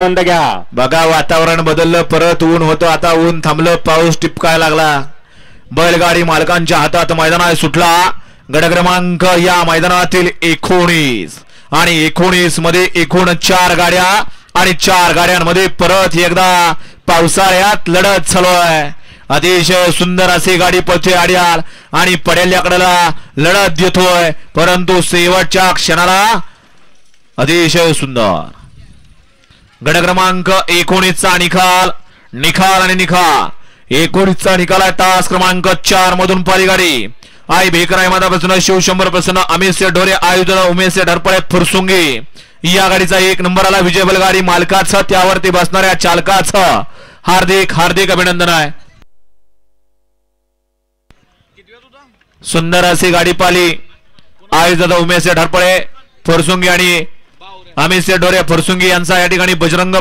आनंद घ्या. बघा वातावरण बदललं, परत ऊन होतं, आता ऊन थांबलं, पाऊस टिपकायला लागला. बैलगाडी मालकांच्या हातात मैदानात सुटला गड क्रमांक या मैदानातील 19 आणि 19 मध्ये एकूण 4 गाड्या आणि 4 गाड्यांमध्ये परत एकदा पावसाळ्यात लढत चालू आहे. अतिशय सुंदर अशी गाडी पळते आड्याल आणि पडेल्याकडेला लढत देतोय, परंतु शेवटच्या क्षणाला अतिशय सुंदर गड क्रमांक 19 चा निकाल आणि निकाल 19 चा निकाल आहे. तास क्रमांक 4 मधून पारी गाडी आई भेकराई मादापासून शिवशंभर प्रसन्न अमित ढोरे आयोजन उमेश ढरपळे फुरसुंगी या गाडीचा 1 नंबर आला. विजय बैलगाडी मालकाचं त्यावरती बसणाऱ्या चालकाचं हार्दिक अभिनंदन आहे. सुंदर अशी गाडी पाली आयोजन उमेश ढरपळे फुरसुंगी आणि अमित ढोरे फुरसुंगी यांचा या ठिकाणी बजरंग